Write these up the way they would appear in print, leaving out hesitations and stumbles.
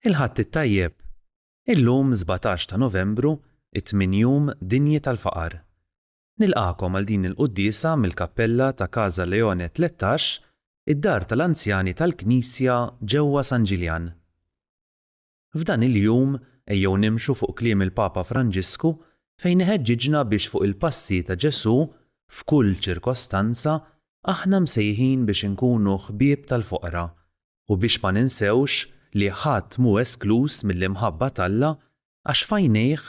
Il-ħadd it-tajjeb. Illum 17 ta' Novembru, it-8 Dinji tal-Faqar. Nilqakom għal din il-quddiesa mill-Kappella ta' Casa Leone 13, id-dar tal-anzjani tal-Knisja ġewwa San Ġiljan. F'dan il-jum ejjew nimxu fuq kliem il-Papa Franġisku fejn iħeġġiġna biex fuq il-passi ta' Ġesu f'kull ċirkostanza aħna msejħin biex inkunu ħbieb tal-foqra u biex ma ninsewx li ħadd mhu esklus mill-imħabba t'Alla għax f'għajnejh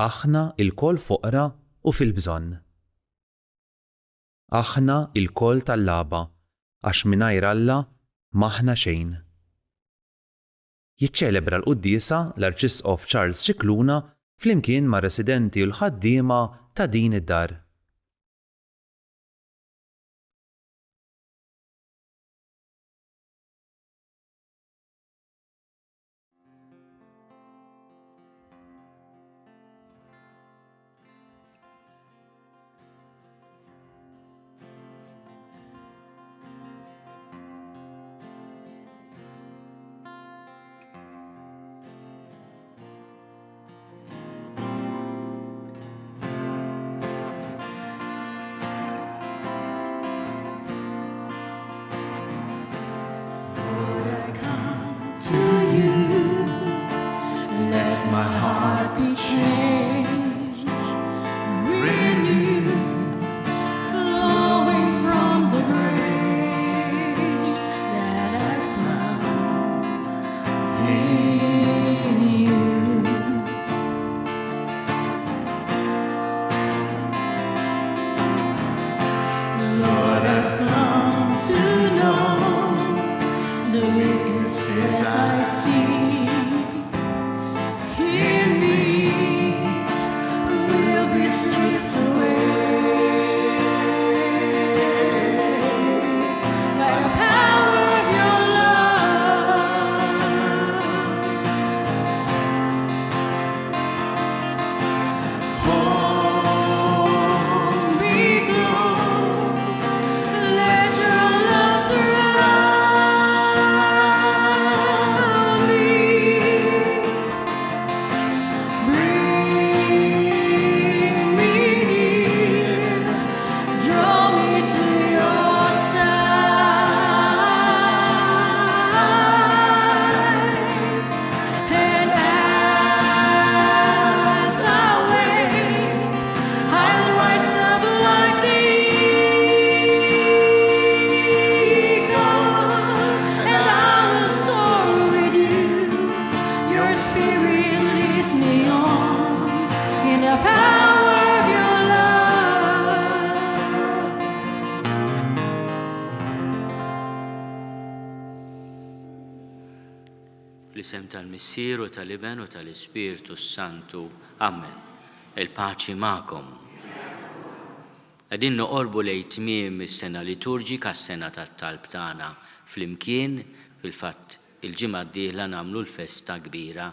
aħna il-koll foqra u fil-bżonn. Aħna il-koll tal-laba għax mingħajr Alla m'aħna xejn. Jiċċelebra l-quddiesa l-Arċisqof Charles Scicluna flimkien ma' residenti u l-ħaddiema ta' din id-dar. My heart be changed, renewed, flowing from the grace that I found in you. Lord, I've come to know the weaknesses I see. Stripped away by the power of your love. Hold me close, let your love surround me. L-isem tal-Missier u tal-Iben u tal-Ispirtu Santu. Amen. Il-paċi magħkom. Qegħdin noqorbu lejn tmiem is-sena liturġika, s-sena tat-talb tagħna flimkien, fil-fatt il-ġimgħa d-dieħla nagħmlu l-festa kbira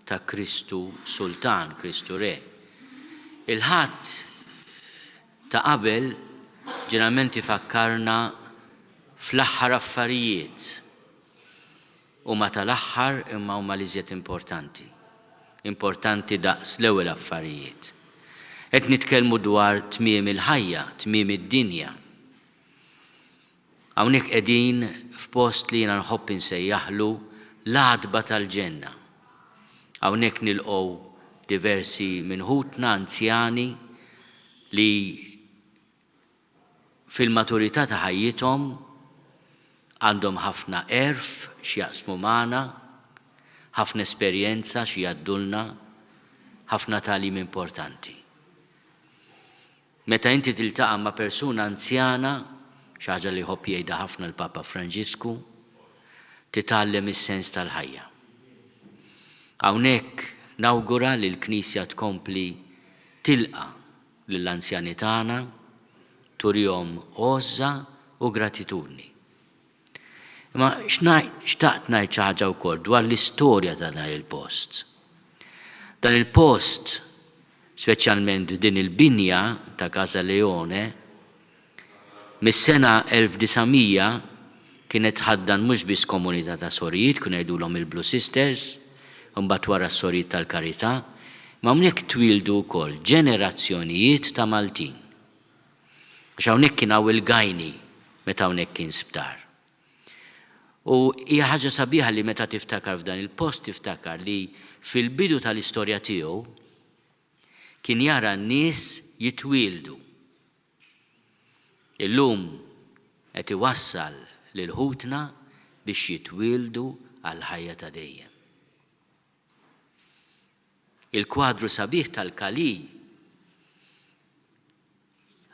ta' Kristu Sultan, Kristu Re. Il-ħadd ta' qabel ġeneralment ifakkarna fl-aħħar affarijiet. U ma tal-aħħar imma huma l-iżjed importanti. Importanti daqs l-ewwel affarijiet. Qed nitkellmu dwar tmiem il-ħajja, tmiem id-dinja. Hawnhekk qegħdin f'post li jiena nħobb insejjaħlu l-għadba tal-ġenna. Hawnhekk nilqgħu diversi minħutna anzjani li fil-maturità ta' ħajjithom għandhom ħafna erf x'jaqsmu magħna, ħafna esperjenza xi jgħaddulna, ħafna tagħlim importanti. Meta inti tiltaqa' ma' persuna anzjana, xi ħaġa li ħobb jgħidha ħafna l-Papa Franġisku, titgħallem is-sens tal-ħajja. Hawnhekk nawgura li l-Knisja tkompli tilqa' lill-anzjani tagħna, turihom għoża u gratitudni. Ma xtaqt ngħid xi ħaġa wkoll dwar l-istorja ta' dan il-post. Dan il-post, speċjalment din il-binja ta' Casa Leone, mis-sena 1900 kienet ħaddan mhux biss komunità ta' sorijiet, kienu jgħidulhom il-Blue Sisters, mbagħad wara s-sorijiet tal-karità, ma hawnhekk twildu wkoll ġenerazzjonijiet ta' Maltin. Għax hawnhekk kien hawn il-gajni meta hawnhekk kien sptar. U hija ħaġa sabiħa li meta tiftakar f'dan il-post tiftakar li fil-bidu tal-istorja tiegħu kien jara n-nies jitwildu. Illum qed iwassal lil ħutna biex jitwildu għal ħajja ta' dejjem. Il-kwadru sabiħ tal-Kali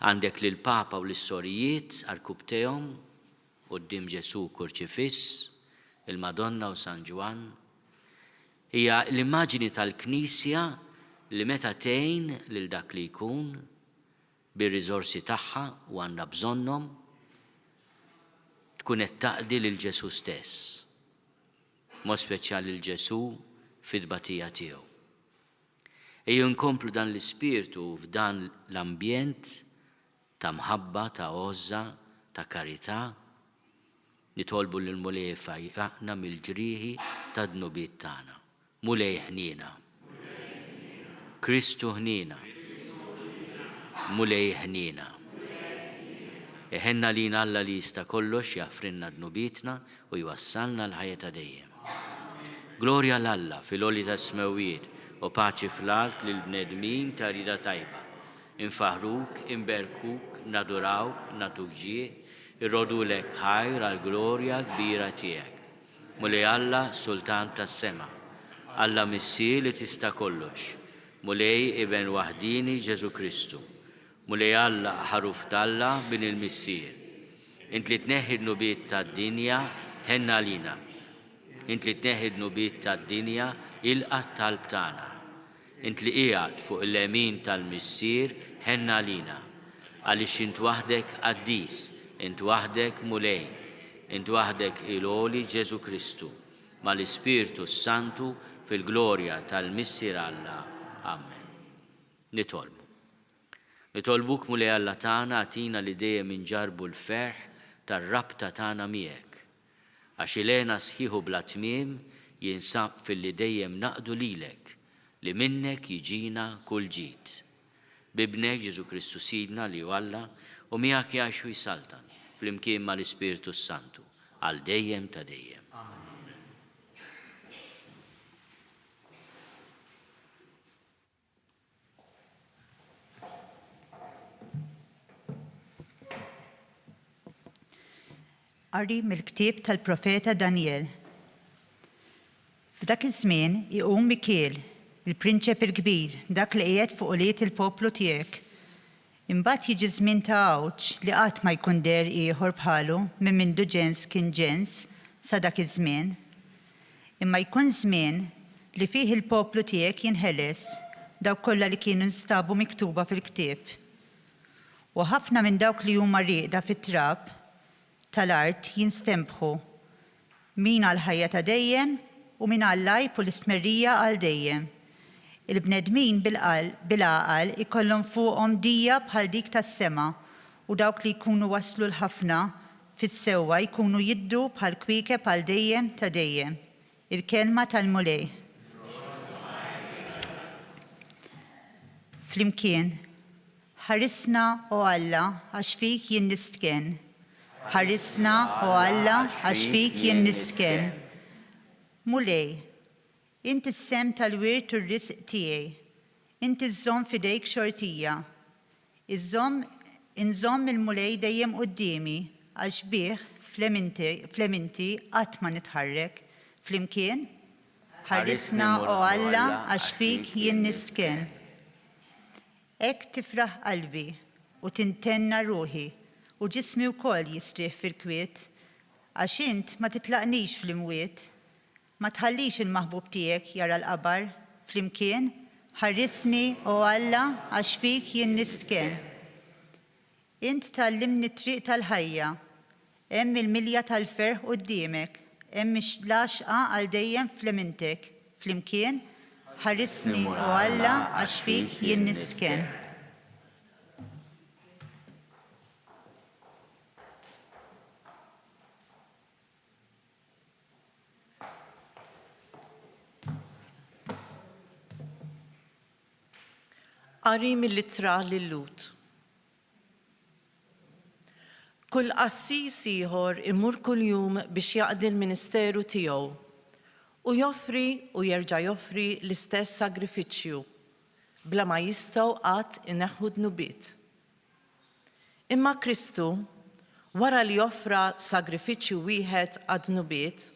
għandek lil Papa u l-istorijiet għal-kub tehom quddiem Ġesu kurċifiss, il-Madonna u San Ġwan, hija l-immaġini tal-Knisja li meta tgħin lil dak li jkun bir-riżorsi tagħha u għandha bżonnhom tkun qed taqdi lil Ġesu stess. Mod speċjali lil Ġesu fid-tbatija tiegħu. Ejju nkomplu dan l-ispirtu f'dan l-ambjent ta' mħabba, ta' għoża, ta' karità, nitolbu lil Mulej ifajjaqna mill-ġrieħi ta' dnubiet tagħna. Mulej ħnina. Kristu ħnina. Mulej ħnina. Eħenna lina Alla li jista' kollox jaħfrinna dnubietna u jwassalna l-ħajja ta' dejjem. Glorja l-Alla fil-għoli ta' smewiet u paċi fl-art lil bnedmin ta' rida tajba. Infaħruk, imberkuk, nadurawk, natuk ġieħ, irrodulek ħajr għal glorja kbira tiegħek. Mulej Alla Sultan tas-sema, Alla Missier li tista' kollox, Mulej Iben waħdini Ġesu Kristu, Mulej Alla ħaruf talla bin il-Missier. Int li tneħħi d-nubiet tad-dinja ħenna lina. Int li tneħħi d-nubiet tad-dinja il-qatt talb tagħna. Int li qiegħed fuq il-lemin tal-Missier ħenna lina. Għaliex int waħdek qaddis, int waħdek Mulej, int waħdek il-għoli Ġesu Kristu, mal-Ispirtu Santu fil-glorja tal-Missier Alla. Amen. Nitolbuk Mulej Alla tagħna għatina li dejjem inġarbu l-ferħ tar-rabta tagħna miegħek. Għax ilena sħiħu bla tmiem jinsab fil-li dejjem naqdu lilek, li minnek jiġina kull ġid. Bibnek Ġesu Kristu Sidna li Alla u miegħek jgħixu jsaltan fl-imkien mal-Ispirtu Santu għal dejjem ta' dejjem. Qari mill-ktieb tal-profeta Daniel. F'dak iż-żmien iqum Mikiel, il-prinċep il-kbir, dak li qiegħed fuq quliet il-poplu tiegħek. Imbagħad jiġi żmien ta' għawġ li qatt ma jkun der ieħor bħalu minn mindu ġens kien ġens sa dak iż-żmien. Imma jkun żmien li fih il-poplu tiegħek jinħeles dawk kollha li kienu nstabu miktuba fil-ktieb. U ħafna minn dawk li huma rieqda fit-trab tal-art jinstembħu min għal ħajja ta' dejjem u min għal lajb u l-istmerrija għal dejjem. Il-bnedmin bil-għaqal ikollhom fuqhom dija bħal dik tas-sema u dawk li jkunu waslu l-ħafna fis-sewwa jkunu jiddu bħal kwiekeb għal dejjem ta' dejjem. Il-kelma tal-Mulej. Flimkien, ħarisna o Alla għax fik jien nistken. Ħarisna o Alla għax fik jien nistken. Mulej, inti s-sem tal-wirt u r-risq tiegħi. Inti żżomm fidejk xortija. Inżomm il-Mulej dejjem qudiemi għax bih fleminti qatt ma nitħarrek. Flimkien, ħarisna o Alla għax fik jien nistken. Ek tifraħ qalbi u tintenna ruħi u ġismi wkoll jistrieħ fil-kwiet għax int ma titlaqnix fl-imwiet. Ma tħallix il-maħbub tiegħek jara l-qabar flimkien, ħarrisni o Alla għax fik jien nistken. Int tallimni t-triq tal-ħajja, hemm il-milja tal-ferħ quddiemek, hemm ix-laxqa għal dejjem flemintek. Flimkien, ħarrisni o Alla għax fik jien nistken. Qari mill-ittra lill-Lut. Kull qassis ieħor imur kuljum biex jaqdi l-ministeru tiegħu u joffri u jerġa' joffri l-istess sagrifiċċju bla ma jistgħu qatt ineħħu dnubiet. Imma Kristu, wara li joffra sagrifiċċju wieħed għad-dnubiet,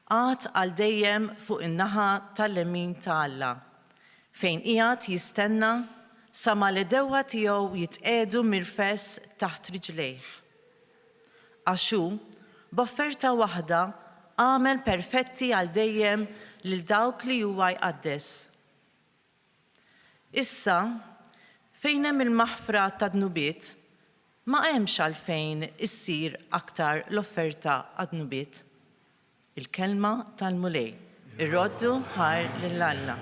għad għal dejjem fuq in-naħa tal-lemin ta' Alla, fejn qiegħed jistenna sa ma l-edewwa tiegħu jitqiegħdu mirfess taħt riġlejh. Għax hu b'offerta waħda għamel perfetti għal dejjem lil dawk li huwa jqaddes. Issa, fejn hemm il-maħfra ta' dnubiet, ma hemmx għalfejn issir aktar l-offerta għad-dnubiet. Il-kelma tal-mulej, ir-roddu ħar lill-Alla.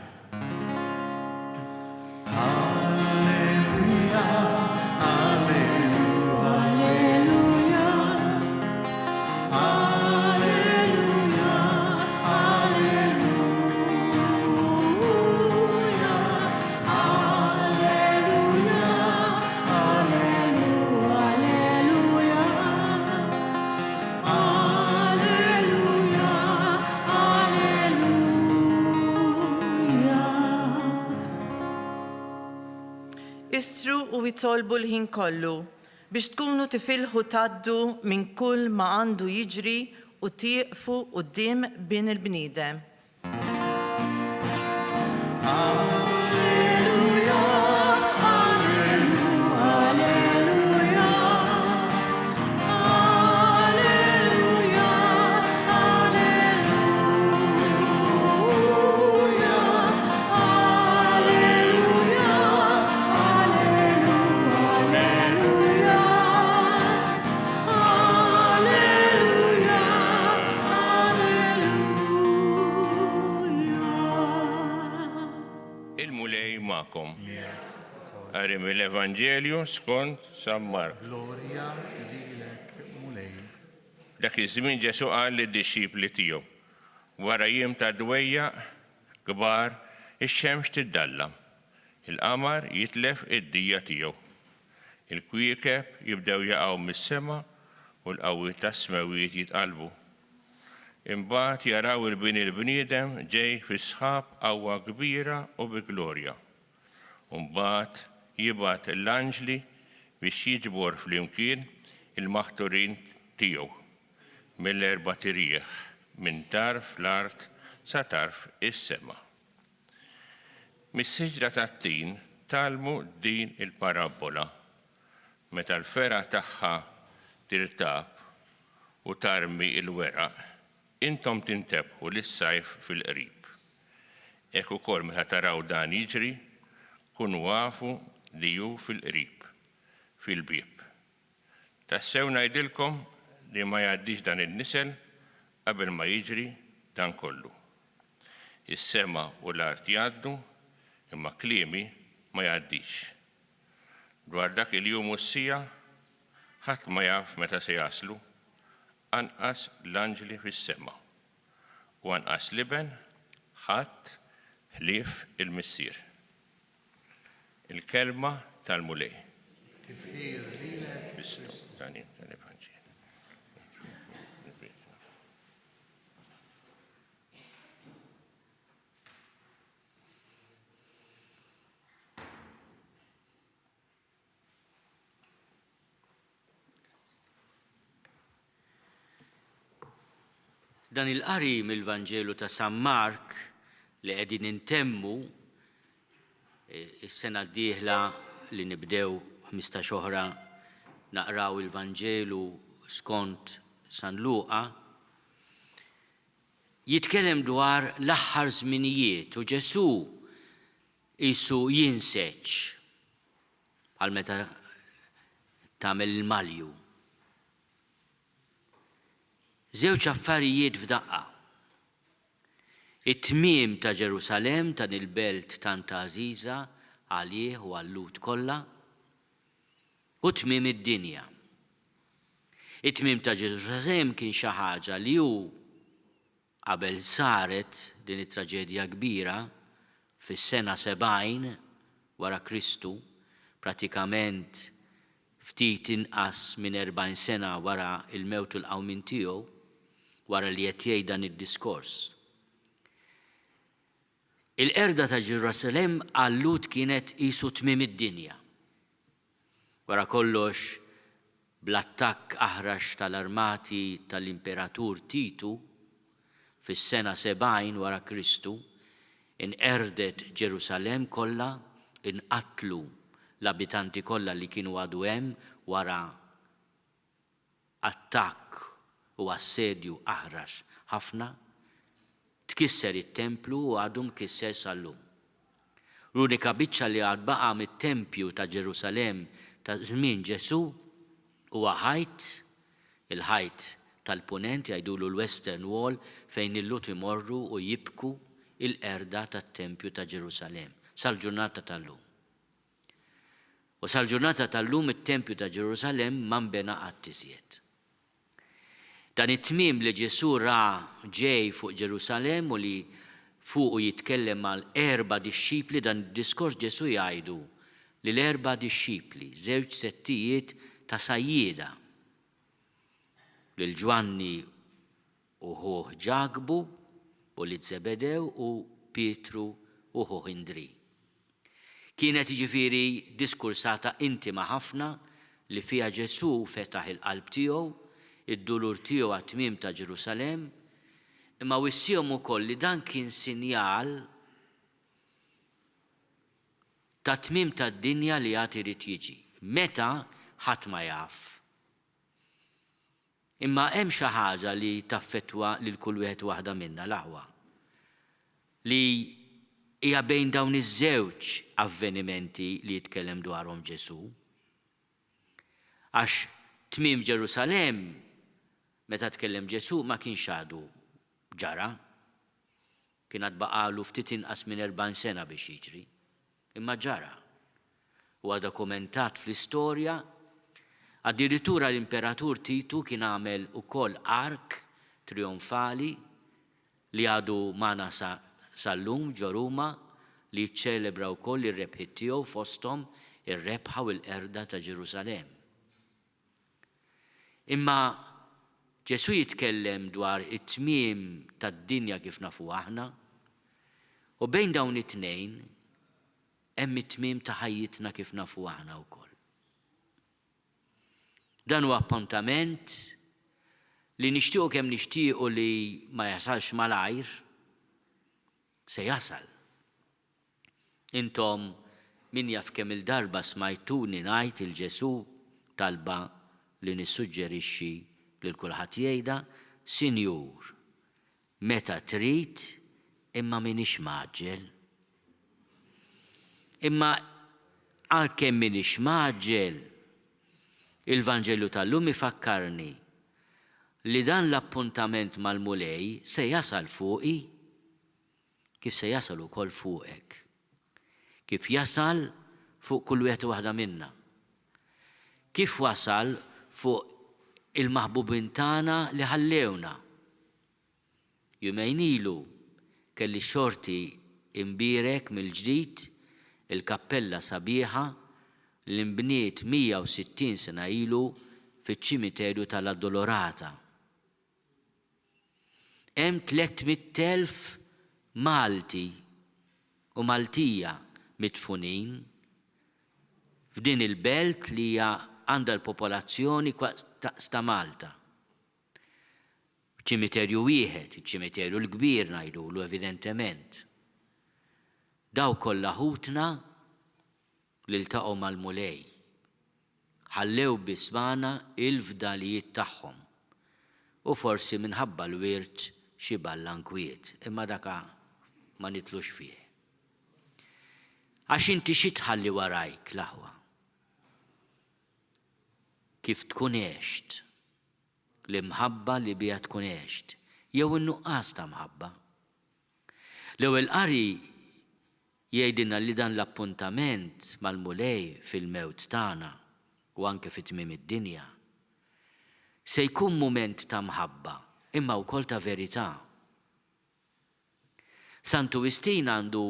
Istru u jitolbu l-ħin kollu biex tkunu tifilħu taddu minn kull ma għandu jiġri u tieqfu quddiem bin il-bniedem. Qari mill-Evanġelju skont San Mark. Glorja lilek mulej. Dak iż-żmien Ġesu qal lid-dixxipli tiegħu, wara jiem ta' dwejjaq kbar ix-xemx tiddalla, il-qamar jitlef id-dija tiegħu. Il-kwiekeb jibdew jaqgħu mis-sema u l-qawwiet tas-smawijiet jitqalbu. Imbagħad jaraw il-bniedem ġej fi sħab qawwa kbira u bi glorja. Imbagħad jibgħat l-anġli biex jiġbor flimkien il-maħturin tiegħu mill-erba' tirieħ minn tarf l-art sa tarf is-sema. Mis-siġra tat-tin talmu din il-parabola meta l-fera tagħha tirtab u tarmi il-weraq, intom tintebħu lis-sajf fil-qrib. Hekk ukoll meta taraw dan jiġri, kunu għafu li ju fil-qrib, fil-bieb. Tassew ngħidilkom li ma jgħaddix dan il-nisel qabel ma jiġri dan kollu. Is-sema u l-art jgħaddu, imma kliemi ma jgħaddix. Dwar dak il-jum u s-sija, ħadd ma jaf meta se jaslu, anqas l-anġli fis-sema. U anqas liben ħadd ħlief il-missier. Il-kelma tal-mulej. Tifħir lilek. Dan il-qari mill-Vanġelu ta' San Mark li qegħdin intemmu is-sena d-dieħla li nibdew 15 oħra naqraw il-Vanġelu skont San Luqa, jitkellem dwar l-aħħar żminijiet u Ġesu qisu jinseċ bħal meta tagħmel il-malju. Żewġ affarijiet f'daqqa. It-tmiem ta' Ġerusalem tan il-belt tant għażiża għalih u għall-Lut kollha u tmiem id-dinja. It-tmiem ta' Ġerusalem kien xi ħaġa li hu qabel saret din it-traġedja kbira fis-sena 70 wara Kristu, pratikament ftit inqas minn 40 sena wara il-mewt u l-qawmin tiegħu, wara li qed jgħid dan id-diskors. Il-qerda ta' Ġerusalemm għallut kienet qisu tmiem id-dinja. Wara kollox, bl-attakk aħrax tal-armati tal-Imperatur Titu fis-sena 70 wara Kristu, inqerdet Ġerusalemm kollha, inqatlu l-abitanti kollha li kienu għadu hemm wara attakk u assedju aħrax ħafna, tkisser it-templu u għadu mkisser sal-lum. L-unika biċċa li għad baqa' mit-tempju ta' Ġerusalemm ta' żmien Ġesu huwa ħajt, il-ħajt tal-punent jgħidulu l-Western Wall fejn il-lut imorru u jibku il-qerda tat-tempju ta' Ġerusalemm sal-ġurnata tal-lum. U sal-ġurnata tal-lum it-tempju ta' Ġerusalemm ma nbena qatt iżjed. Dan it-tmiem li Ġesu ra ġej fuq Ġerusalemm u li fuqu jitkellem mal 4 dixxipli, dan id-diskors Ġesu jgħidu li l-4 dixxipli, 2 settijiet ta' sajjieda, lil Ġwanni u ħuh Ġagbu u li Zebedew u Pietru u ħuh Indri. Kienet jiġifieri diskursata intima ħafna li fiha Ġesu fetaħ il-qalb tiegħu, id-dulur tiegħu għat-tmiem ta' Ġerusalemm, imma wissihom ukoll li dan kien sinjal ta' tmiem tad-dinja li għad irid jiġi. Meta ħadd ma jaf. Imma hemm xi ħaġa li taffettwa lil kull wieħed waħda minnha l-aħwa. Li hija bejn dawn iż-żewġ avvenimenti li jitkellem dwarhom Ġesu. Għax tmiem Ġerusalemm meta tkellem Ġesu ma kienx għadu ġara, kien għad baqalu ftit inqas minn 40 sena biex jiġri, imma ġara. Huwa dokumentat fl-istorja, addirittura l-Imperatur Titu kien għamel ukoll ark trionfali li għadu magħna sal-lum ġo Ruma li jċċelebra wkoll ir-rebħiet tiegħu fosthom ir-rebħa u l-qerda ta' Ġerusalemm. Imma Ġesu jitkellem dwar it-tmiem tad-dinja kif nafu aħna, u bejn dawn it-tnejn hemm it-tmiem ta' ħajjitna kif nafu aħna wkoll. Dan huwa appuntament li nixtiequ kemm nixtiequ li ma jasalx malajr, se jasal. Intom min jaf kemm il-darba smajtuni ngħid il-Ġesu talba li nissuġġerixxi lil kulħadd jgħidha, Sinjur, meta trid imma m'iniex maġġel. Imma għalkemm m'iniex maġġel, il-Vanġellu tal-lum ifakkarni li dan l-appuntament mal-mulej se jasal fuqi kif se jasal ukoll fuqek. Kif jasal fuq kull wieħed waħda minna. Kif wasal fuq il-maħbubin tagħna li ħallewna. Jumejn ilu kelli xorti imbierek mill-ġdid il-kappella sabiħa li nbniet 160 sena ilu fiċ-ċimiterju tal-Addolorata. Hemm 300,000 Malti u Maltija mitfunin f'din il-belt li hija għandha l-popolazzjoni sta Malta. ċimiterju wieħed, iċ-ċimiterju l-kbir ngħidulu evidentement. Daw kollha ħutna li ltaqgħu mal-mulej. Ħallew bismana il-fdalijiet tagħhom. U forsi minħabba l-wirt xi ballan kwiet, imma daka ma nitlux fih. Għax inti xi tħalli warajk l-aħwa. Kif tkun għext, l-imħabba li bija tkun għext, jew in-nuqqas ta' mħabba. L-ewwel qari jgħidilna li dan l-appuntament mal-mulej fil-mewt tagħna u anke fit-tmiem id-dinja se jkun mument ta' mħabba imma wkoll ta' verità. Santu Wistin għandu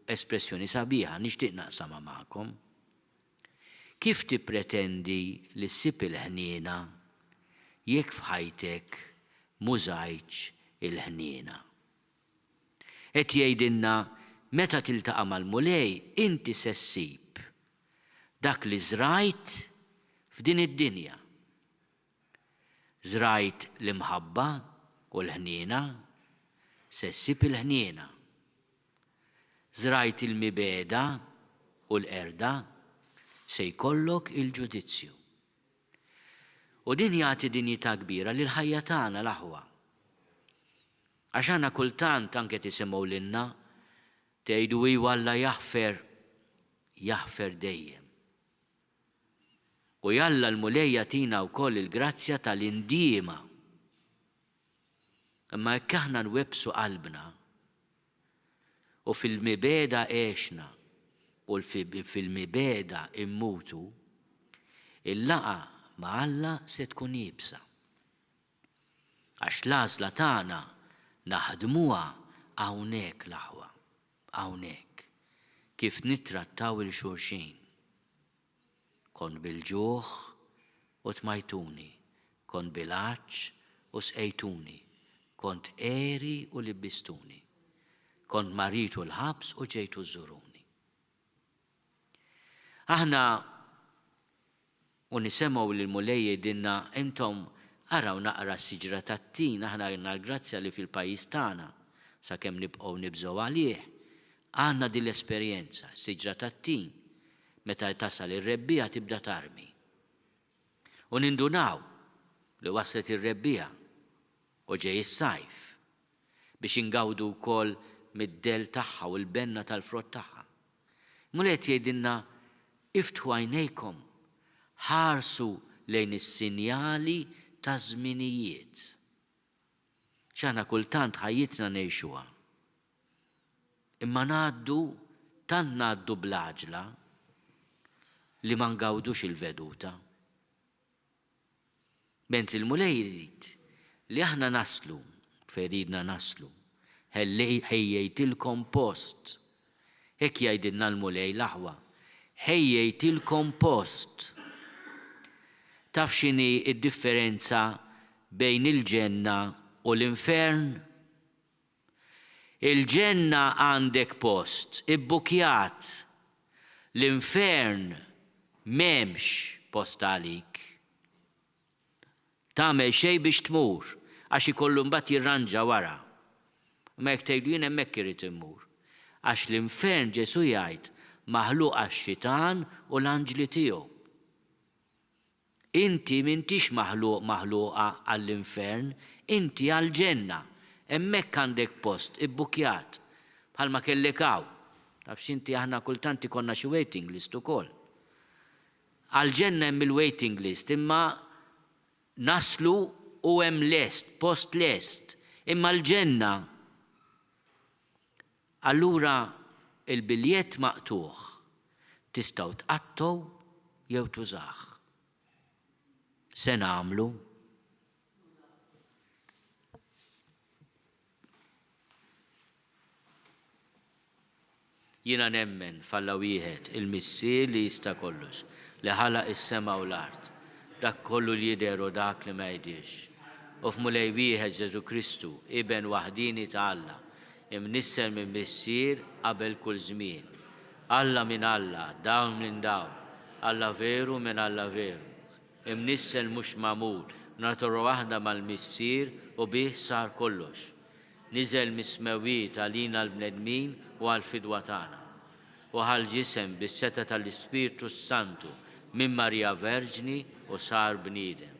espressjoni sabiħa nixtieq naqsama magħkom. Kif tippretendi li ssib il-ħniena jekk f'ħajtek mużajtx il-ħniena? Qed jgħidilna meta tiltaqa' mal-mulej inti se ssib dak li żrajt f'din id-dinja. Żrajt l-imħabba u l-ħniena, se ssib il-ħniena. Żrajt il-mibeda u l-qerda, se jkollok il-ġudizzju. U din jagħti dinjità kbira lil ħajja tagħna l-aħwa. Għax għandna kultant anke tisimgħu lilna tgħidu iwa Alla jaħfer dejjem. U jalla l-mulej jagħtina wkoll il-grazzja tal-indiema. Imma jekk aħna nwebsu qalbna u fil-mibeda għexna u fil-mibeda immutu, il-laqa ma' Alla se tkun jibsa. Għax l-għażla tagħna naħdmuha hawnhekk l-aħwa, hawnhekk kif nittrattaw il-xulxin. Kont bil-ġuħ u tmajtuni, kont bil-għaġġ u sqejtuni, kont eri u libbistuni, kont marit u l-ħabs u ġejtu żuruni. Aħna u nisemgħu lil mulej jgħidilna intom araw naqra s-siġra tat-tin, aħna għandna l-grazzja li fil-pajjiż tagħna sakemm nibqgħu nibżgħu għalih. Għandna din l-esperjenza, s-siġra tat-tin, meta tasal ir-rebbija tibda tarmi. U nindunaw li waslet ir-rebbija u ġej is-sajf biex ingawdu wkoll mid-del tagħha u l-benna tal-frott tagħha. Mulej jgħidilna iftħu għajnejkom, ħarsu lejn is-sinjali ta' żminijiet. X'aħna kultant ħajjitna ngħixuha. Imma ngħaddu tant ngħaddu bl-għaġla li ma ngawdux il-veduta. Bent il-mulej jrid li aħna naslu, feridna naslu, ħejjejtilkom post. Hekk jgħidilna l-mulej l-aħwa, ħejjejtilkom post. Taf x'inhi d-differenza bejn il-ġenna u l-infern? Il-ġenna għandek post, ibbukjat. L-infern m'hemmx post għalik. Tagħmel xejn biex tmur, għax ikollu mbagħad jirranġa wara. Ma jekk tgħidu jien hemmhekk irid immur. Għax l-infern Ġesu jgħid maħluq għax-xitan u l-anġli tiegħu. Inti m'intix maħluqa għall-infern, inti għall-ġenna. Hemmhekk għandek post ibbukjat bħalma kellek hawn. Tafx inti aħna kultant ikollna xi waiting list ukoll. Għall-ġenna hemm il-waiting list, imma naslu u hemm lest, post lest. Imma l-ġenna allura il-biljett maqtuħ tistgħu tqattgħu jew tużaħ. Se nagħmlu? Jiena nemmen falla wieħed il-missier li jista' kollox, li ħalaq is-sema u l-art, dak kollu li jidher u dak li ma jidhirx. U f'mulej wieħed Ġesu Kristu, iben waħdini ta' Alla, imnissel minn missier qabel kull żmien. Alla minn Alla, dawn minn dawn, Alla veru minn Alla veru. Imnissel mhux magħmul, natura waħda mal-missier u bih sar kollox. Niżel mismewiet għalina l-bnedmin u għal-fidwa tagħna. U ħal-ġisem bis-seta tal-Ispiritu Santu minn Marija Verġni u sar bniedem.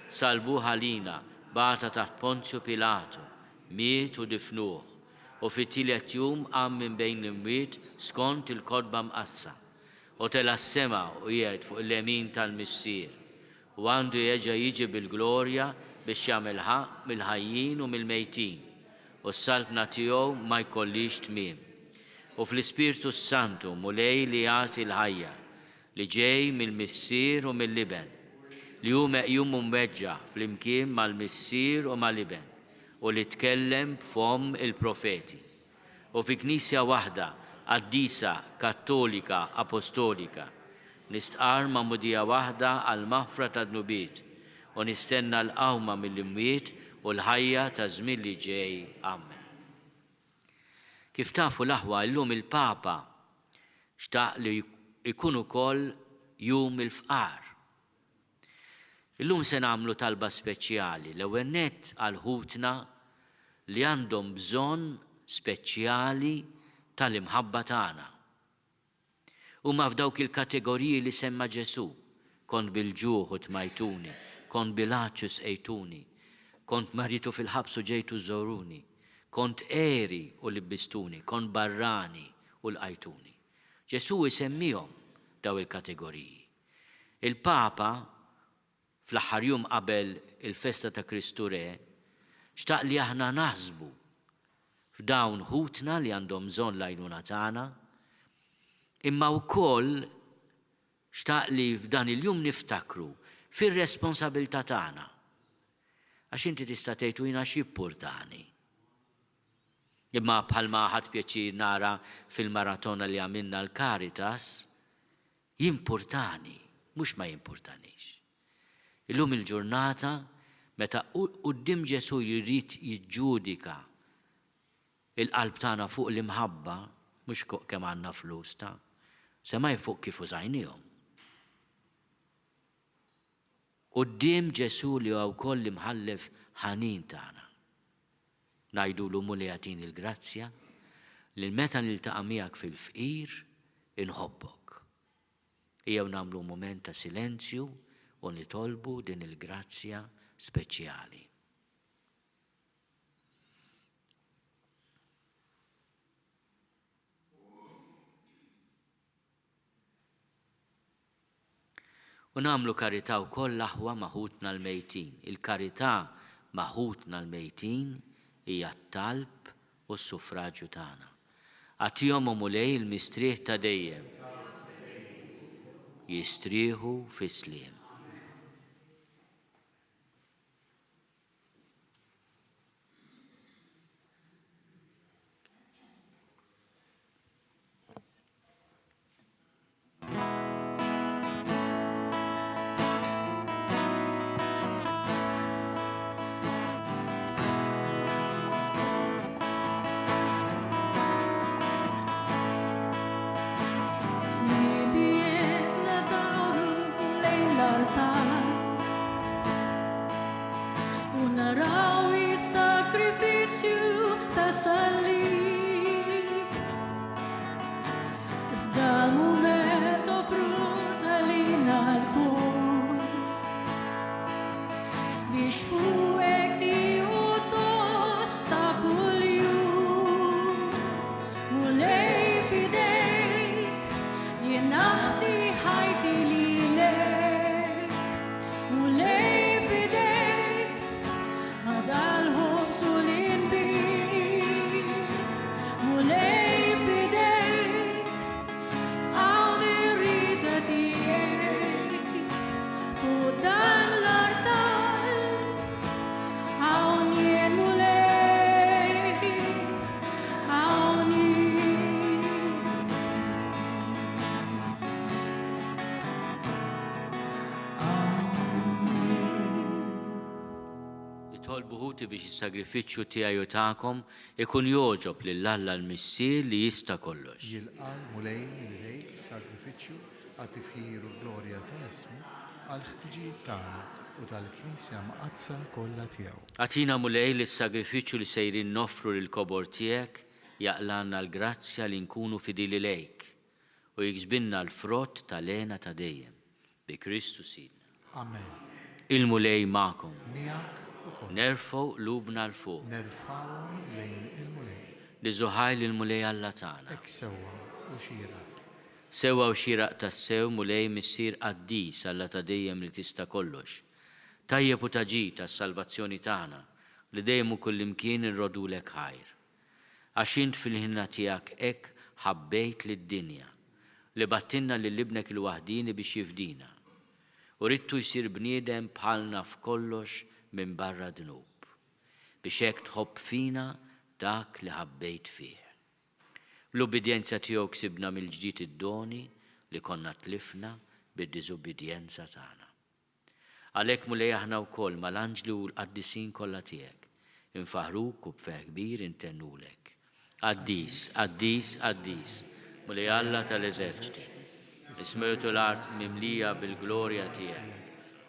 Salbuh għalina bata taħt Ponzju Pilatu, miet u difnuh u fit-tielet jum qam minn bejn l-imwiet skont il-kodba mqassa. U tela s-sema u jgħid fuq il-lemin tal-missier. U għandu jeġa jiġi bil-glorja biex jagħmel ħaq mill-ħajjin u mill-mejtin. U s-salbna tiegħu ma jkollix tmiem. U fl-Ispiritu Santu mulej li jagħti l-ħajja li ġej mill-missier u mill-liben, li hu meqjum mweġġa flimkien mal-missier u mal-liben u li tkellem b'fom il-profeti. U fi knisja waħda Qaddisa, Kattolika, Apostolika, nistqar ma' mudija waħda għal maħfra ta' dnubiet u nistenna l-qawma mill-imwiet u l-ħajja ta' żmien li ġej. Amen. Kif tafu l-aħwa llum il-Papa xtaq li ikun ukoll jum il-fqar. Illum se nagħmlu talba speċjali l-ewwel nett għal ħutna li għandhom bżonn speċjali tal-imħabba tagħna. Huma f'dawk il-kategoriji li semma Ġesu, kont bil-ġuħ u tmajtuni, kont bil-għaċċus ejtuni, kont maritu fil-ħabs u ġejtu żżuruni, kont eri u libbistuni, kont barrani u l-qajtuni. Ġesu isemmihom daw il-kategoriji. Il-Papa fl-aħħar jum qabel il-festa ta' Kristu Re xtaq li aħna naħsbu f'dawn ħutna li għandhom bżonn l-għajnuna tagħna, imma wkoll xtaq li f'dan il-jum niftakru fir-responsabilità tagħna. Għax inti tista' tgħid jiena x'impurtani. Imma bħalma ħadd pjaċir nara fil-maratona li għamilna l-Caritas, jimpurtani, mhux ma jimpurtanix. Illum il-ġurnata meta quddiem Ġesu jrid jiġġudika il-qalb tagħna fuq l-imħabba, mhux kemm għandna flus ta' sema fuq kif użajnihom. Quddiem Ġesu li huwa wkoll imħallef ħanin tagħna. Ngħidulu mulej jagħtini l-grazzja li meta niltaqa' miegħek fil-fqir inħobbok. Ejjew nagħmlu mument ta' silenzju u nitolbu din il-grazzja speċjali. U nagħmlu karità wkoll aħwa maħutna l-mejtin. Il-karità maħutna l-mejtin hija t-talb u s-suffraġġju tagħna. Għatihom mulej il-mistrieħ ta' dejjem. Jistrieħu fis-sliem. biex is-sagrifiċċju tiegħi u tagħkom ikun jogħġob lill-Alla l-Missier li jista' kollox. Jilqal mulej mill-idejk sagrifiċċju għat-tifħir u glorja ta' ismu għal-ħtiġijiet tagħna u tal-Knisja maqazza kollha tiegħu. Atina mulej li s-sagrifiċċju li sejrin noffru lill-kobor tiegħek jaqlanna l-grazzja li nkunu fidili lejk u jiksbinna l-frott tal-għena ta' dejjem. Bi Kristu Sidna. Amen. Il-mulej ma'kom. Miegħek ukoll. Nerfgħu qlubna l-fuq. Nerfgħu lejn il-mulej. Li żuħaj lill-mulej Alla tagħna. Hekk sewwa u xieraq. Sewwa u xieraq tas-sew mulej missier qaddis Alla ta' dejjem li tista' kollox. Tajjeb u taġid tas-salvazzjoni tagħna li dejjem u kullimkien irrodulek ħajr. Għax int fil-ħinna tiegħek hekk ħabbejt lid-dinja li battinna lill-ibnek il-waħdini biex jifdina. U rittu jsir bniedem bħalna f'kollox minn barra dnub biex hekk tħobb fina dak li ħabbejt fih. L-obbedjenza tiegħu ksibna mill-ġdid id-doni li konna tlifna bid-diżobbedjenza tagħna. Għalhekk mulej aħna wkoll mal-anġli u l-qaddisin kollha tiegħek infaħruk u b'ferħ kbir intennulek. Qaddis, qaddis, qaddis, mulej Alla tal-eżerċiti. Ismertu l-art mimlija bil-glorja tiegħek.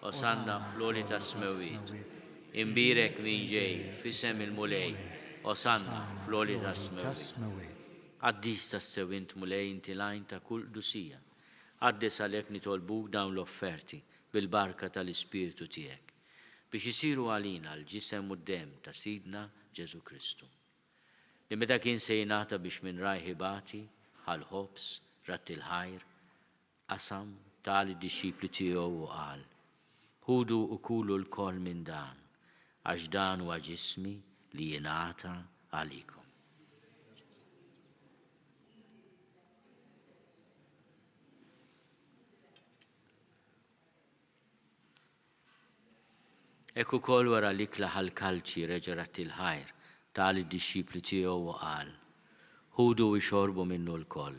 Osanna fl-oli tas-smewiet. Imbirek min ġej fisem il-mulej. Osanna fl-oli tas-smewiet. Għaddis tas-sewint mulej inti lajn ta' kull dusija. Għaddis għalhekk nitolbuk dawn l-offerti bil-barka tal-Ispiritu tiegħek biex isiru għalina l-ġisem u d-dem ta' Sidna Ġesu Kristu. Li meta kien se jingħata biex minn rajħibati ħal-ħobs rat il-ħajr qasam tal-disċipli tiegħu u qal: Ħudu u kulu l-koll minn dan, għax dan huwa ġismi li jingħata għalikom. Ekku kol wara l-ikla ħal-kalċi reġarat il-ħajr tal id-disċipli tiegħu u qal: Ħudu u xorbu minnu l-koll,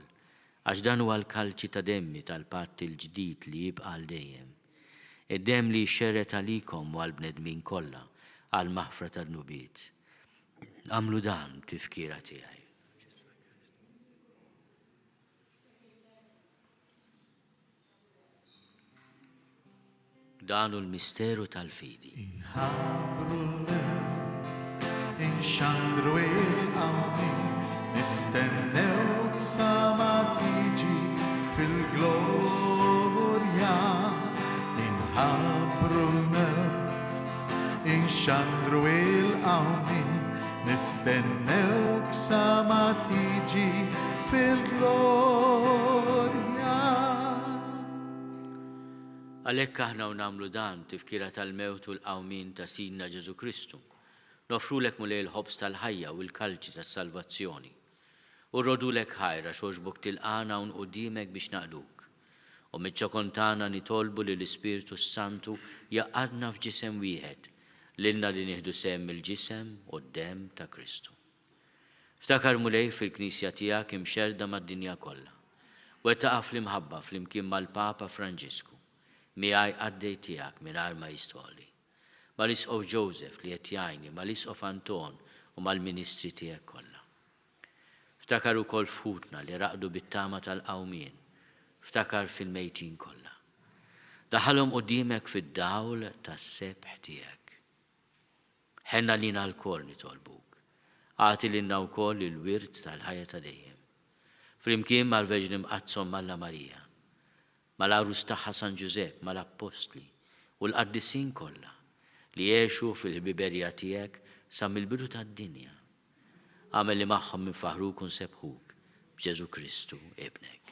għax dan huwa l-kalċi ta' demmi tal-patt il-ġdid li jibqa' għal dejjem. Id-demm li jxerret għalikom u għall-bnedmin kollha għal maħfra tan-nubiet. Għamlu dan tifkira tiegħi. Danu l-misteru tal-fidi. Inħabru l-lent, inxandru il-qawmi, nistennewk sa ma tiġi fil-glorja. Inħabru l-lent, inxandru il-qawmi, nistennewk sa ma tiġi fil-glorja. Għalhekk aħna u nagħmlu dan tifkira tal-mewt u l-qawmin ta' Sidna Ġesu Kristu. Nofrulek mulej il-ħobs tal-ħajja u l-kalċi tas-salvazzjoni. U rrodulek ħajra xogħġbok tilqana un qudiemek biex naqduk. U miċ-ċokontana nitolbu li l-Ispiritu Santu jaqadna f'ġisem wieħed lilna li nieħdu sehem il-ġisem u d-dem ta' Kristu. Ftakar mulej fil-Knisja tiegħek imxerda mad-dinja kollha. Wettaqa fl-imħabba flimkien mal-Papa Franġisku. Miegħi għaddej tiegħek mingħajr ma jistoli. Mal-Isqof Joseph li qed jgħinni, mal-Isqof Anton u mal-Ministri tiegħek kollha. Ftakar ukoll fħutna li raqdu bit-tama tal-qawmien. Ftakar fil-mejtin kollha. Daħalhom qudiemek fid-dawl tas-sebħ tiegħek. Ħenna lina l-koll nitolbuk. Għati lilna wkoll il-wirt tal-ħajja ta' dejjem. Flimkien mal-Verġni Mqazzom Malla Marija, mal-Arus tagħha San Ġusepp, mal-Apostli u l-qaddisin kollha li jgħixu fil-biberja tiegħek sa mill-bidu tad-dinja. Għamel li magħhom minn faħruk u nsebħuk b'Ġesu Kristu ibnek.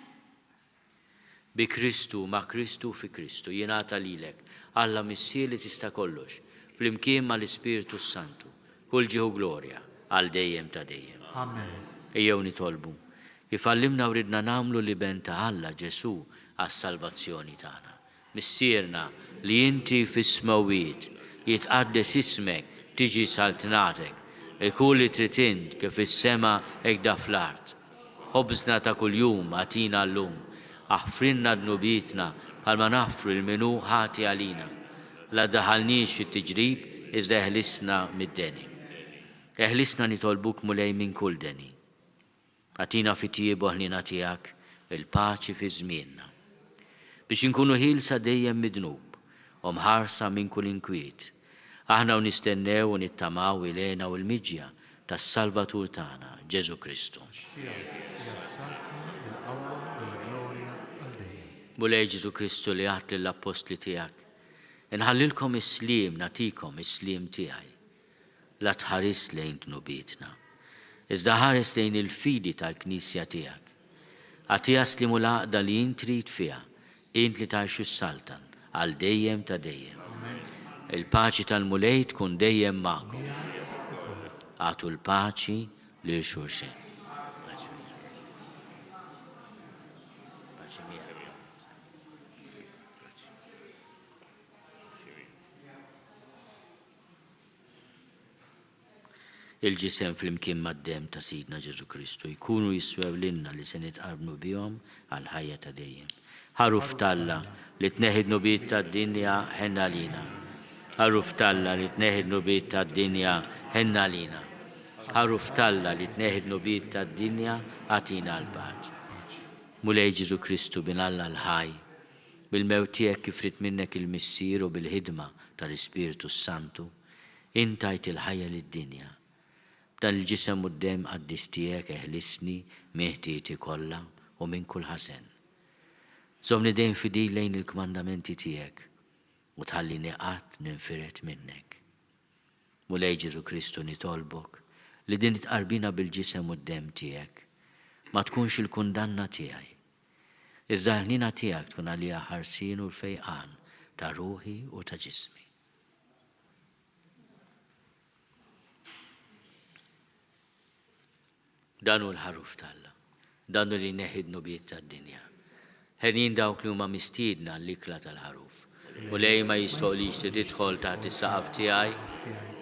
Bi Kristu, ma' Kristu fi Kristu, jingħata lilek Alla missier li tista' kollox, flimkien mal-Ispiritu Santu, kull ġieħu glorja għal dejjem ta' dejjem. Amen. Ejjew nitolbu kif għallimna u ridna nagħmlu li ben ta' Alla Ġesu għas-salvazzjoni tagħna. Missierna li inti fis-smawiet jitqaddes ismek tiġi saltnatek, ikun li trid int kif is-sema hekk da fl-art. Ħobżna ta' kuljum għatina llum, aħfrinna dnubietna bħalma naħfru l-minu ħati għalina. La daħalniex fit-tiġrib iżda eħlisna mid-deni. Eħlisna nitolbuk mulej minn kull deni. Għatina fit-tieb ħlina tiegħek il-paċi fi żmienna. Biex inkunu ħilsa dejjem midnub u mħarsa minn kull inkwiet. Aħna u nistennew u nittamaw ilena u l-miġja tas-Salvatur tagħna Ġesu Kristu. Mulej Ġesu Kristu li għat lill-Apostli tiegħek, inħallilkom is-slim natikom is-slim tiegħi. La tħares lejn dnubietna, iżda ħares lejn il-fidi tal-Knisja tiegħek. Għatija slimu l-għaqda li jint trid fiha, int li tgħixu s-saltan għal dejjem ta' dejjem. Il-paċi tal-mulej tkun dejjem magħkom. Għatu l-paċi lil xulxin. il-ġisem fl-imkien mad-dem ta' Sidna Ġesu Kristu jkunu jiswew lilna li se nitqarbnu bihom għal ħajja ta' dejjem. Ħaruf talla li tneħid nubit tad-dinja ħenna lina. Ħaruf talla li tneħid nubit tad-dinja ħenna lina. Ħaruf talla li tneħid nubit tad-dinja għatina l-paċ. Mulej Ġesu Kristu bin Alla l-ħaj, bil-mewt tiegħek kif rid minnek il-missier u bil-ħidma tal-Ispiritu Santu, intajt il-ħajja lid-dinja. Dan il-ġisem u d-dem qaddis tiegħek eħlisni meħtieti kollha u minn kull ħasen. Żomni dejjem fidil lejn il-kmandamenti tiegħek u tħallini qatt ninfiret minnek. Mulej Ġesu Kristu nitolbok li din tqarbina bil-ġisem u d-dem tiegħek ma tkunx il-kundanna tiegħi. Iżda ħnina tiegħek tkun għalija ħarsin u l-fejqan ta' ruħi u ta' ġismi. Danu l-ħaruf talla, danu li neħid nubiet tad-dinja. Ħenin dawk li huma mistiedna l-ikla tal-ħaruf. U lej ma jistoqlix li tidħol taħt is-saqaf tiegħi,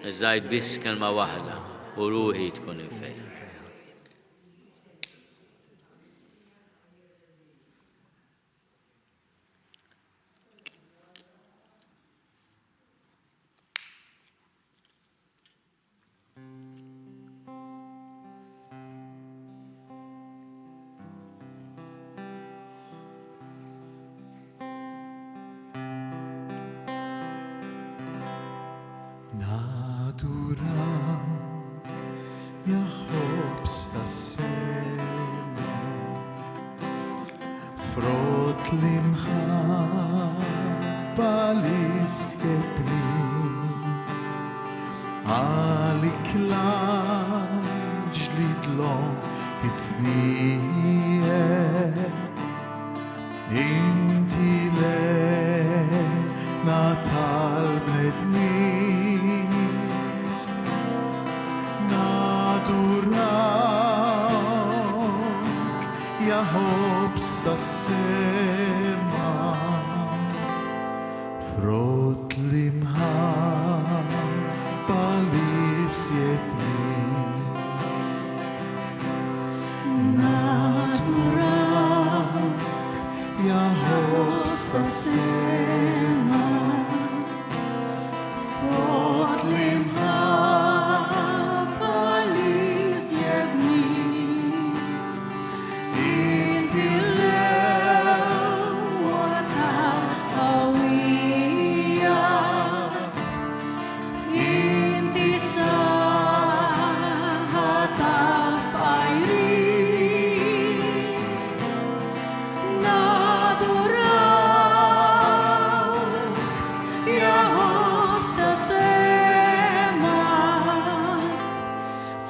iżda biss kelma waħda u ruħi tkun infejn. Frott l-imħabba li skepni għalik laġ li dlom titnije inti lena tal-bnedmin nadurak jaħobs tas-sema frott l-imħabba li sjebni nadurak jaħobs tas-sema frott l-imħabba li sjebni inti l-ewwa tal-qawwija inti s-saħħa tal-fajrit nadurak jaħobs tas-sema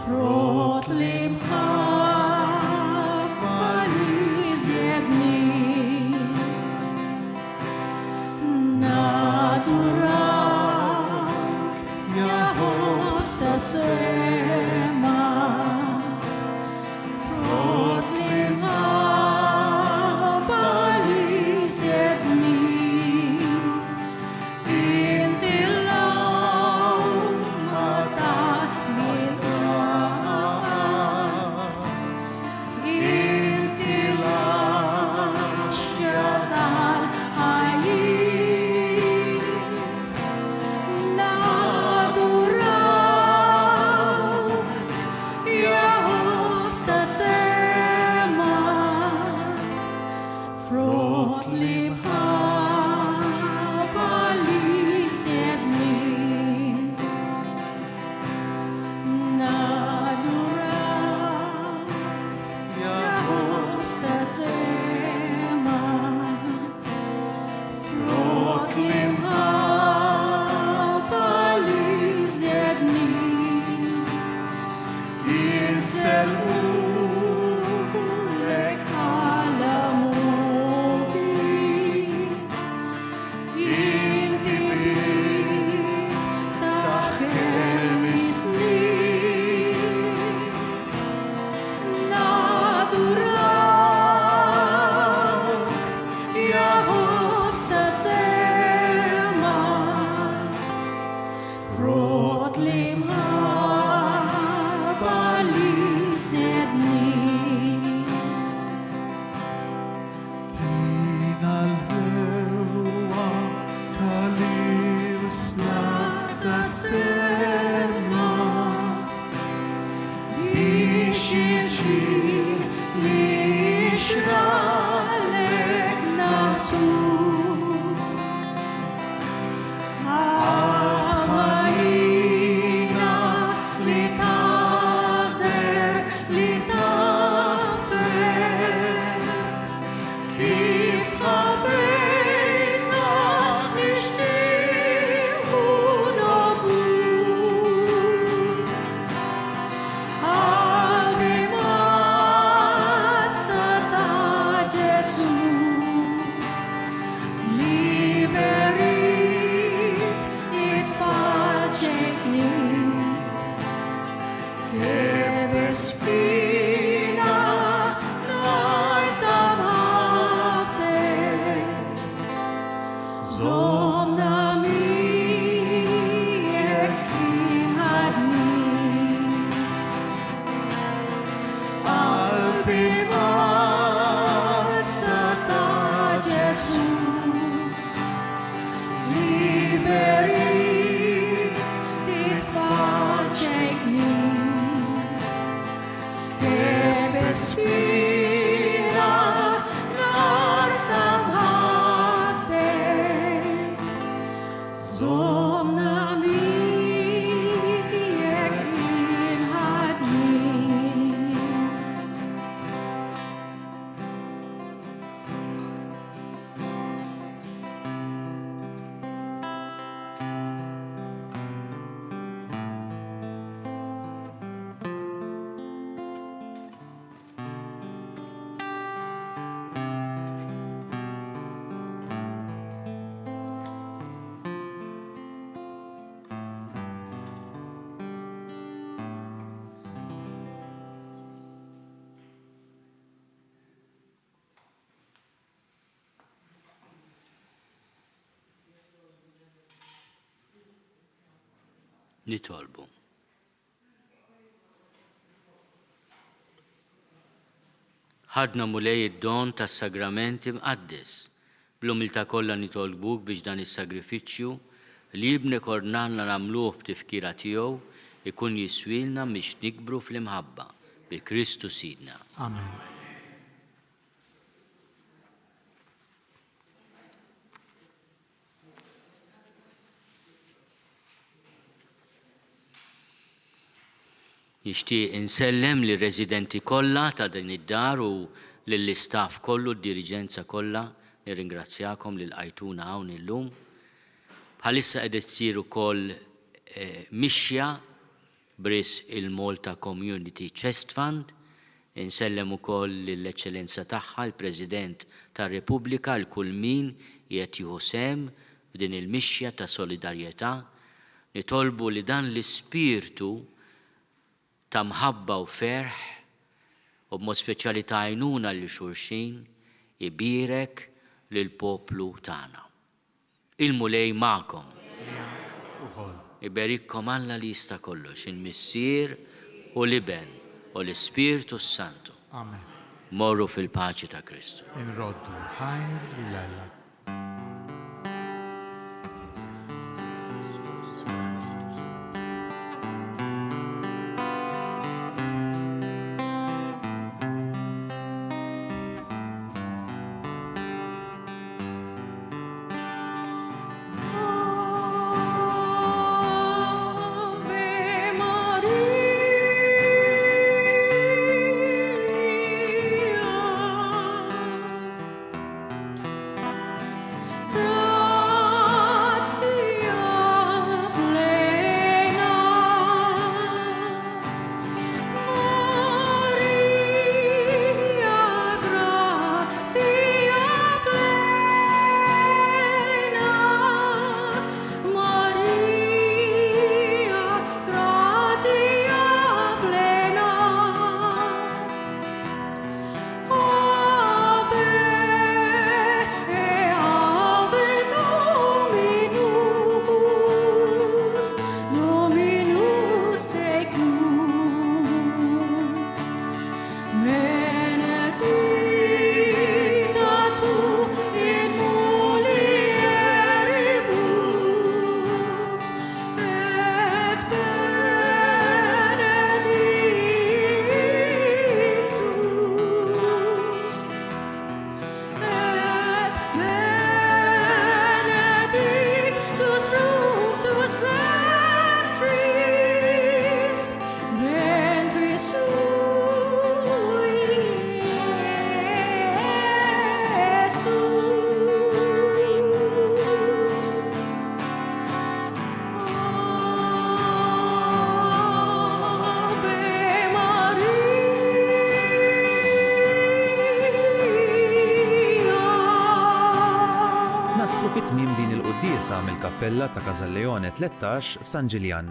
frott l-imħabba li sjebni nadurak jaħobs tas-sema frott l-imħabba li sjebni inti l-ewwa Nitolbu. Ħadna mulej id-don tas-sagramenti mqaddis. Bl-umiltà kollha nitolbuk biex dan is-sagrifiċċju li jibni kornanna nagħmluh b'tifkira tiegħu ikun jiswilna biex nikbru fl-imħabba bi Kristu Sidna. Amen. Nixtieq insellem li residenti kollha ta' din id-dar u lill-istaff kollu d-diriġenza kollha nirringrazzjakom li lqajtuna hawn illum. Bħalissa qed issir ukoll mixja bris il-Malta Community Chest Fund. Insellem ukoll lill-eċċellenza tagħha l-President tar-Repubblika l kull min qiegħed jieħu sehem f'din il-mixja ta' solidarjetà. Nitolbu li dan l-ispirtu ta' mħabba u ferħ u b'mod speċjali ta' għajnuna li xulxin ibirek lil poplu tagħna. Il-mulej magħkom. Iberikkom Alla li jista' kollox, il-Missier u l-Iben u l-Ispirtu Santu. Amen. Morru fil-paċi ta' Kristu. Inroddu ħajr lil-Alla. Ave Maria, fit-tmiem din il-quddiesa mill-Kappella ta' Casalleone 13 f'San Ġiljan.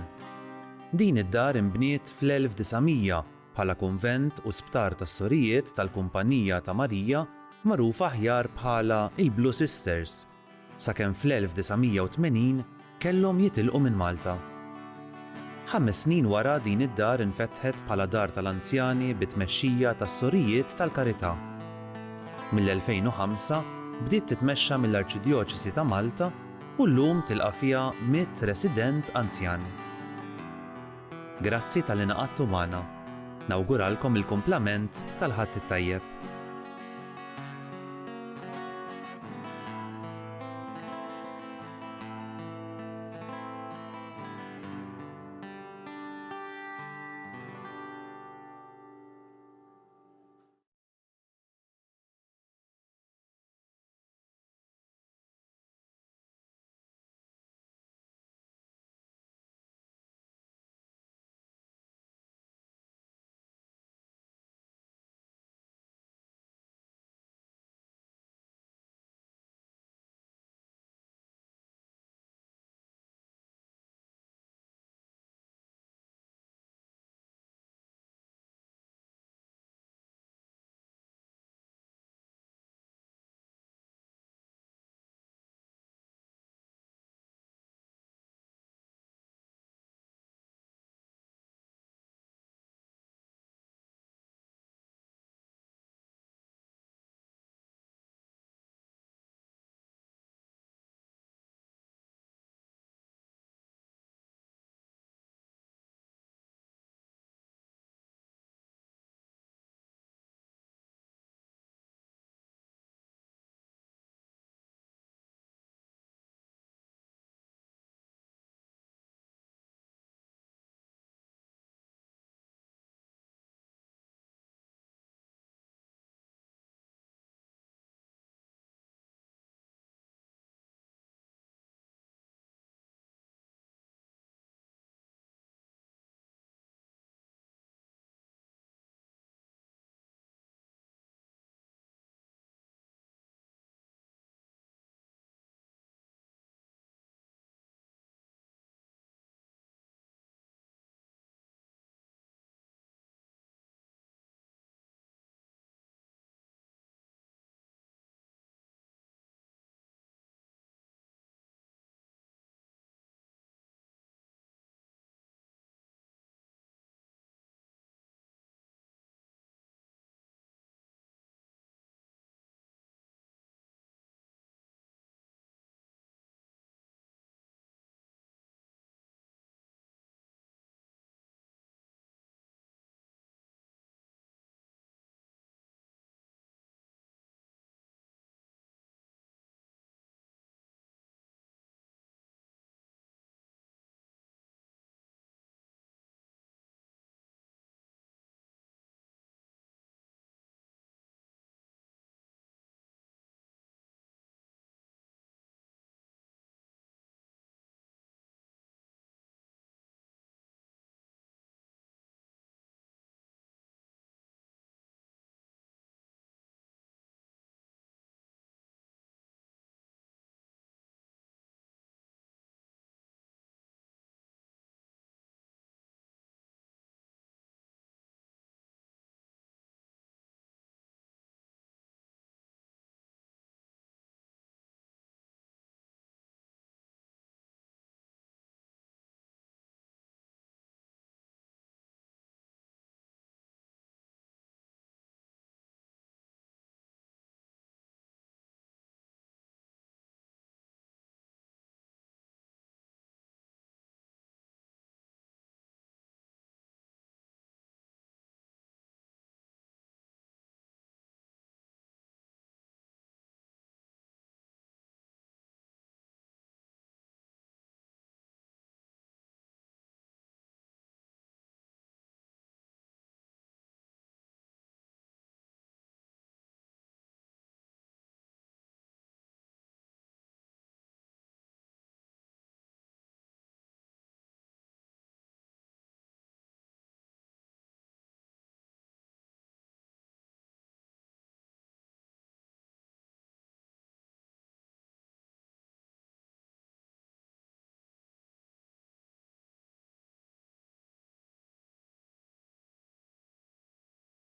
Din id-dar imbniet fl-1900 bħala kunvent u sptar tas-Sorijiet tal-Kumpanija ta' Marija magħrufa aħjar bħala il-Blue Sisters, sakemm fl-1980 kellhom jitilqu minn Malta. 5 snin wara din id-dar infetħet bħala dar tal-anzjani bit-tmexxija tas-Sorijiet tal-Karità. Mill-2005 bdiet titmexxa mill-Arċidjoċesi ta' Malta u llum tilqa' fiha 100 resident anzjan. Grazzi tal-inaqadtu magħna. Nawguralkom il-kumplament tal-ħadd it-tajjeb.